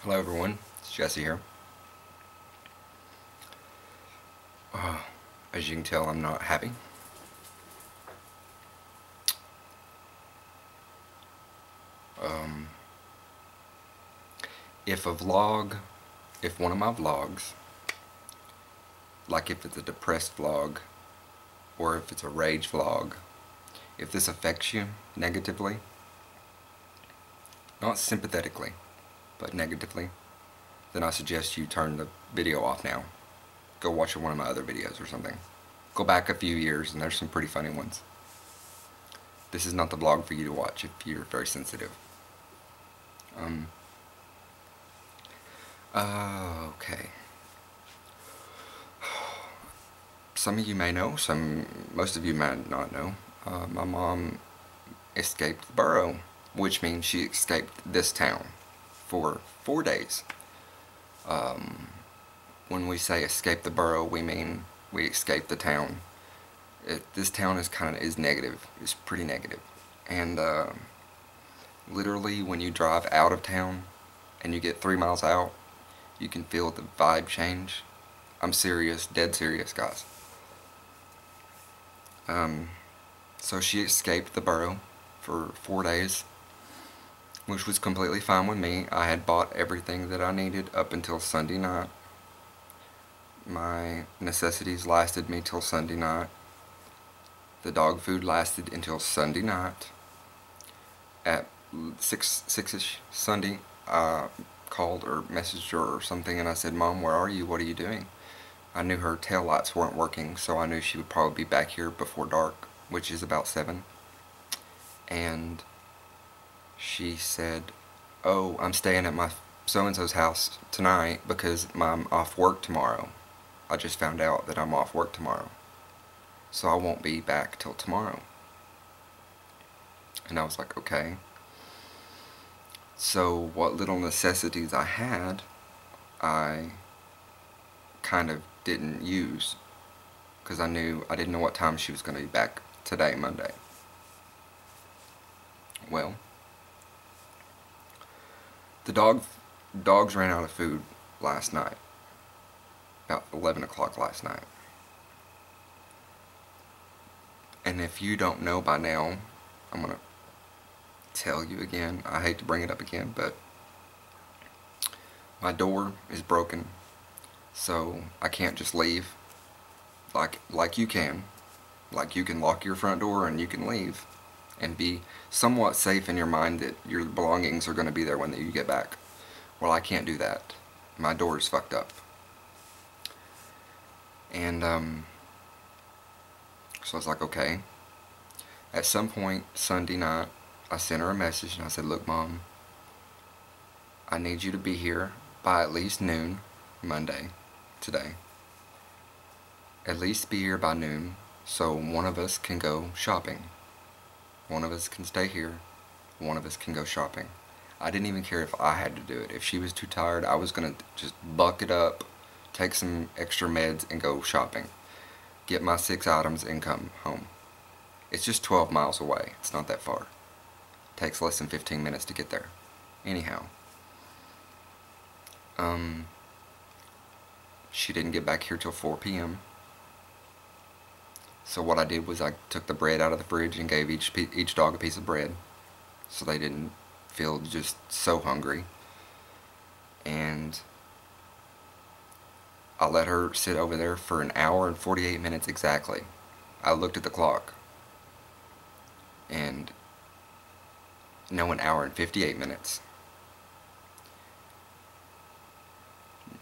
Hello everyone, it's Jesse here. As you can tell, I'm not happy. Um, if a vlog, if one of my vlogs, like if it's a depressed vlog, or if it's a rage vlog, if this affects you negatively, not sympathetically, but negatively, then I suggest you turn the video off now. Go watch one of my other videos or something. Go back a few years and there's some pretty funny ones. This is not the vlog for you to watch if you're very sensitive. Um, okay. Some of you may know, most of you might not know. My mom escaped the borough, which means she escaped this town for 4 days. When we say escape the borough, we mean we escape the town. This town is negative. It's pretty negative. And literally when you drive out of town and you get 3 miles out, you can feel the vibe change. I'm serious, dead serious, guys. So she escaped the borough for 4 days, which was completely fine with me. I had bought everything that I needed up until Sunday night. My necessities lasted me till Sunday night. The dog food lasted until Sunday night. At 6-ish Sunday, I called or messaged her or something and I said, "Mom, where are you? What are you doing?" I knew her tail lights weren't working, so I knew she would probably be back here before dark, which is about 7. And she said, "Oh, I'm staying at my so-and-so's house tonight because I'm off work tomorrow. I just found out that I'm off work tomorrow, so I won't be back till tomorrow." And I was like, okay. So what little necessities I had, I kind of didn't use because I didn't know what time she was going to be back today, Monday. Well, the dogs ran out of food last night, about 11 o'clock last night. And if you don't know by now, I'm going to tell you again. I hate to bring it up again, but my door is broken, so I can't just leave like you can. Like you can lock your front door and you can leave and be somewhat safe in your mind that your belongings are going to be there when you get back. Well, I can't do that. My door is fucked up. And so I was like, okay. At some point Sunday night, I sent her a message and I said, "Look, Mom, I need you to be here by at least noon Monday, today. At least be here by noon so one of us can go shopping. One of us can stay here, one of us can go shopping." I didn't even care if I had to do it. If she was too tired, I was going to just buck it up, take some extra meds and go shopping. Get my 6 items and come home. It's just 12 miles away. It's not that far. It takes less than 15 minutes to get there. Anyhow. She didn't get back here till 4 p.m. So what I did was I took the bread out of the fridge and gave each dog a piece of bread, so they didn't feel just so hungry. And I let her sit over there for an hour and 48 minutes exactly. I looked at the clock, and no, an hour and 58 minutes.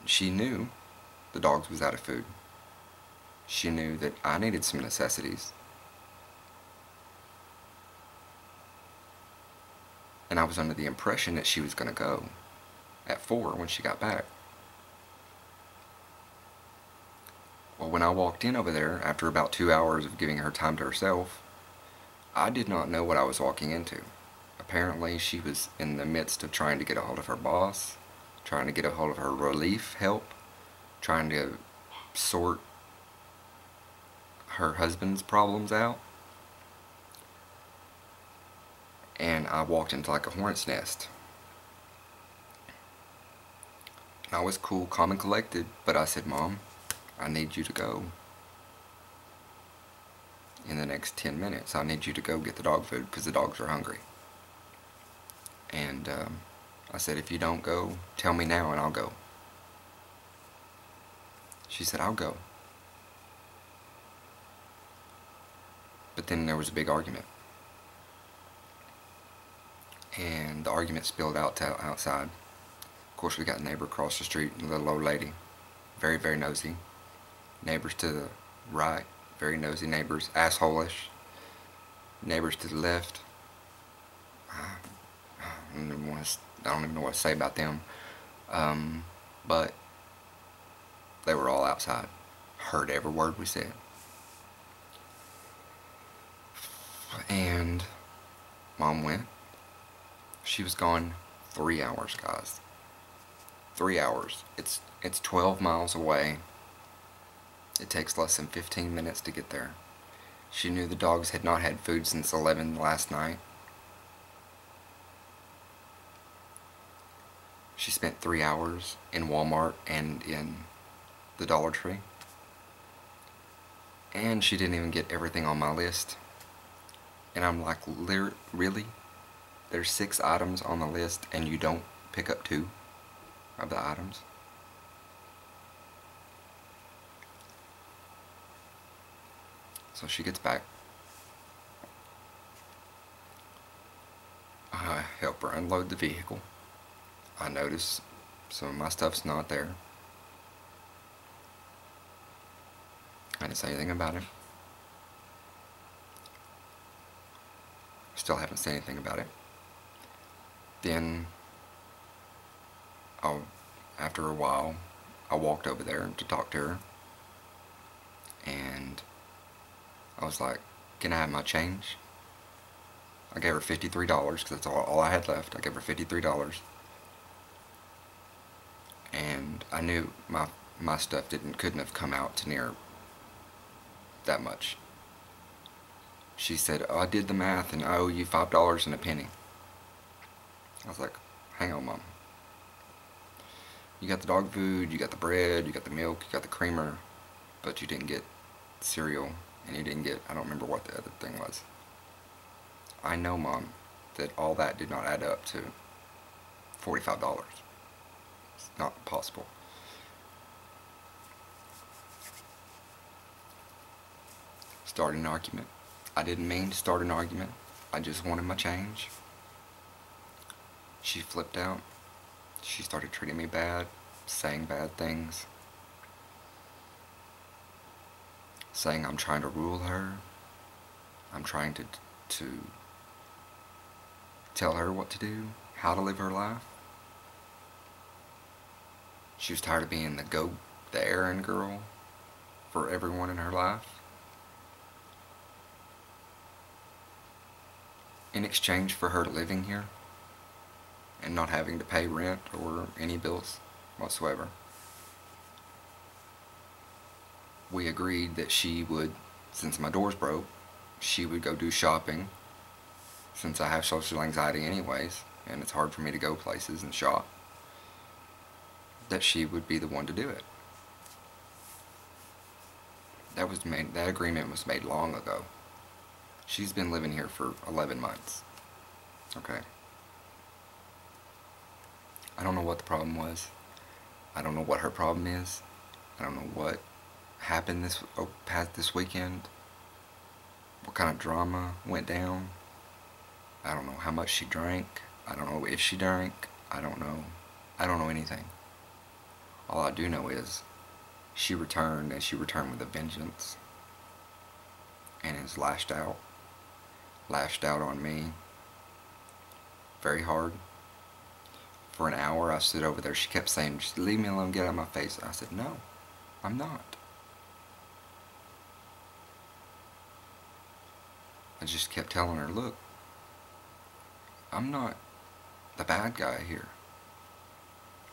She knew the dogs was out of food. She knew that I needed some necessities. And I was under the impression that she was going to go at 4 when she got back. Well, when I walked in over there, after about 2 hours of giving her time to herself, I did not know what I was walking into. Apparently, she was in the midst of trying to get a hold of her boss, trying to get a hold of her relief help, trying to sort her husband's problems out. And I walked into like a hornet's nest. And I was cool, calm, and collected, but I said, Mom, I need you to go. In the next 10 minutes, I need you to go get the dog food because the dogs are hungry. And I said, if you don't go, tell me now and I'll go. She said, I'll go. But then there was a big argument. And the argument spilled out to outside. Of course, we got a neighbor across the street, a little old lady. Very, very nosy. Neighbors to the right, very nosy neighbors. Asshole-ish. Neighbors to the left. I don't even know what to say about them. But they were all outside. Heard every word we said. And Mom went. She was gone 3 hours, guys. 3 hours. It's 12 miles away. It takes less than 15 minutes to get there. She knew the dogs had not had food since 11 last night. She spent 3 hours in Walmart and in the Dollar Tree. And she didn't even get everything on my list. And I'm like, really? There's 6 items on the list and you don't pick up 2 of the items? So she gets back. I help her unload the vehicle. I notice some of my stuff's not there. I didn't say anything about it. Still haven't said anything about it. Then, after a while, I walked over there to talk to her. And I was like, can I have my change? I gave her $53 because that's all I had left. I gave her $53. And I knew my stuff couldn't have come out to near that much. She said, oh, I did the math and I owe you $5 and a penny. I was like, hang on, Mom. You got the dog food, you got the bread, you got the milk, you got the creamer, but you didn't get cereal, and you didn't get, I don't remember what the other thing was. I know, Mom, that all that did not add up to $45. It's not possible. Start an argument. I didn't mean to start an argument. I just wanted my change. She flipped out. She started treating me bad, saying bad things. Saying I'm trying to rule her. I'm trying to tell her what to do, how to live her life. She was tired of being the errand girl for everyone in her life. In exchange for her living here and not having to pay rent or any bills whatsoever, we agreed that she would, since my doors broke, she would go do shopping, since I have social anxiety anyways, and it's hard for me to go places and shop, that she would be the one to do it. That agreement was made long ago. She's been living here for 11 months. Okay. I don't know what the problem was. I don't know what her problem is. I don't know what happened this weekend. What kind of drama went down. I don't know how much she drank. I don't know if she drank. I don't know. I don't know anything. All I do know is she returned, and she returned with a vengeance. And has lashed out on me very hard. For an hour I stood over there. She kept saying, just leave me alone, get out of my face. I said, no, I'm not. I just kept telling her, look, I'm not the bad guy here.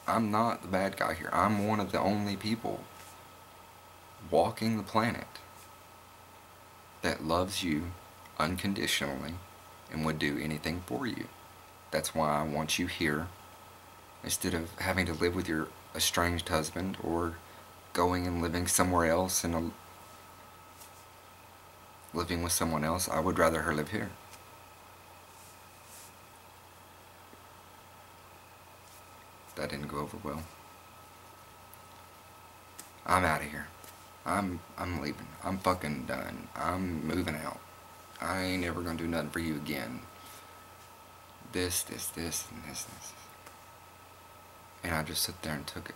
I'm not the bad guy here. I'm one of the only people walking the planet that loves you unconditionally and would do anything for you. That's why I want you here, instead of having to live with your estranged husband or going and living somewhere else and living with someone else. I would rather her live here. That didn't go over well. I'm out of here. I'm leaving. I'm fucking done. I'm moving out. I ain't ever gonna do nothing for you again. This, and this. And I just stood there and took it,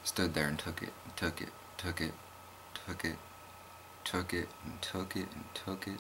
and took it, and took it, and took it.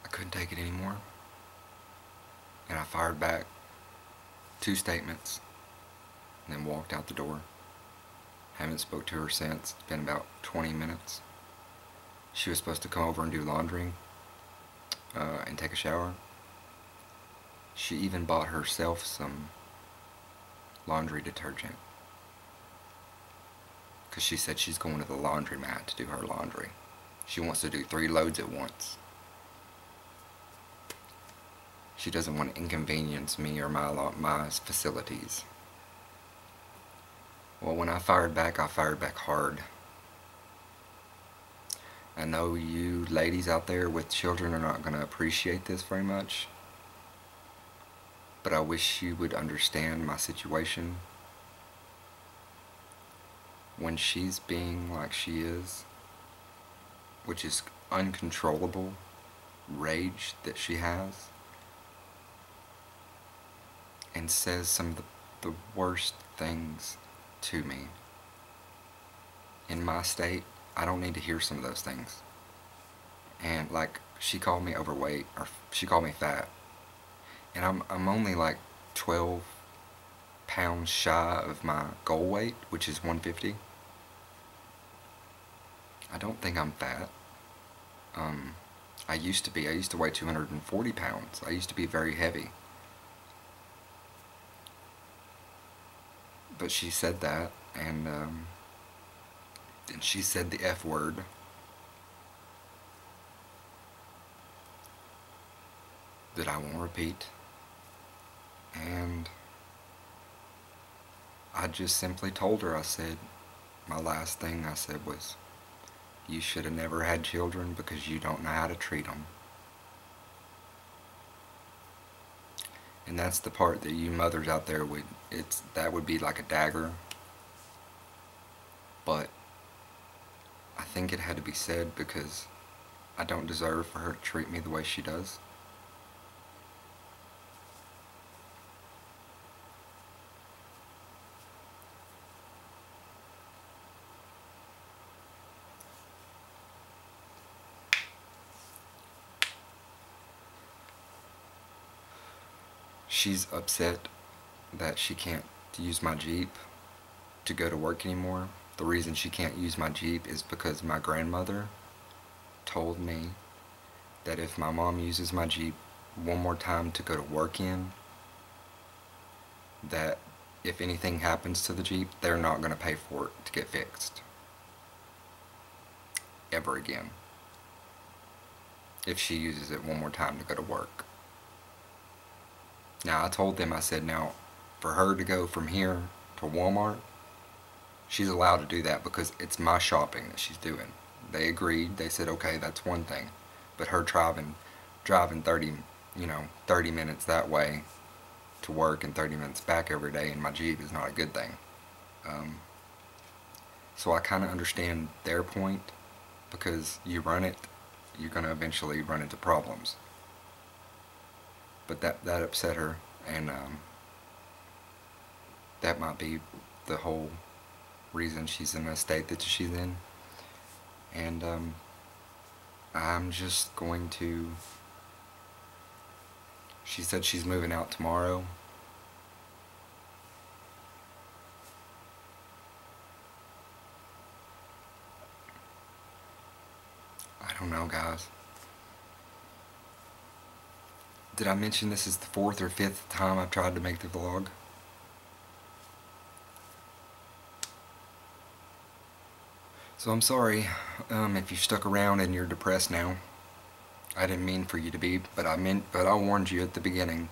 I couldn't take it anymore. And I fired back 2 statements and then walked out the door. Haven't spoke to her since. It's been about 20 minutes. She was supposed to come over and do laundry and take a shower. She even bought herself some laundry detergent because she said she's going to the laundromat to do her laundry. She wants to do 3 loads at once. She doesn't want to inconvenience me or my facilities. Well, when I fired back hard. I know you ladies out there with children are not going to appreciate this very much, but I wish you would understand my situation. When she's being like she is, which is uncontrollable rage that she has, and says some of the worst things to me. In my state, I don't need to hear some of those things. And like, she called me overweight, or she called me fat. And I'm only like 12 pounds shy of my goal weight, which is 150. I don't think I'm fat. I used to weigh 240 pounds. I used to be very heavy. But she said that, and then she said the F word. That I won't repeat. And I just simply told her, I said, my last thing I said was, you should have never had children because you don't know how to treat them. And that's the part that you mothers out there that would be like a dagger. But I think it had to be said because I don't deserve for her to treat me the way she does. She's upset that she can't use my Jeep to go to work anymore. The reason she can't use my Jeep is because my grandmother told me that if my mom uses my Jeep one more time to go to work in, that if anything happens to the Jeep, they're not going to pay for it to get fixed. Ever again. If she uses it one more time to go to work. Now, I told them, I said, now, for her to go from here to Walmart, she's allowed to do that because it's my shopping that she's doing. They agreed. They said, okay, that's one thing. But her driving 30 minutes that way to work and 30 minutes back every day in my Jeep is not a good thing. So I kind of understand their point, because you run it, you're going to eventually run into problems. But that upset her, and that might be the whole reason she's in the state that she's in. And I'm just going to... She said she's moving out tomorrow. don't know, guys. Did I mention this is the 4th or 5th time I've tried to make the vlog? So I'm sorry if you stuck around and you're depressed now. I didn't mean for you to be, but I warned you at the beginning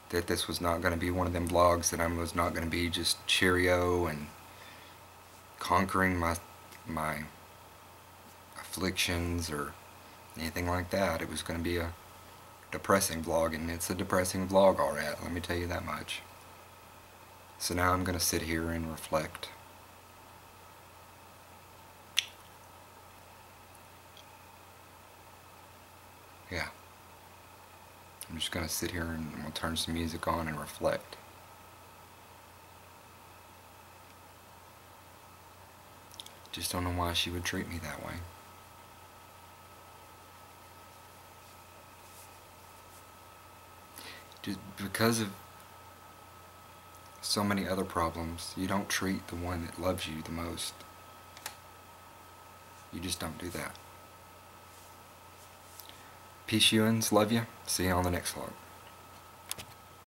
that this was not going to be one of them vlogs, that I was not going to be just cheerio and conquering my afflictions or anything like that. It was going to be a depressing vlog, and it's a depressing vlog, alright, let me tell you that much. So now I'm going to sit here and reflect. Yeah. I'm just going to sit here and we'll turn some music on and reflect. Just don't know why she would treat me that way. Just because of so many other problems, you don't treat the one that loves you the most. You just don't do that. Peace, Ewans. Love you. See you on the next vlog.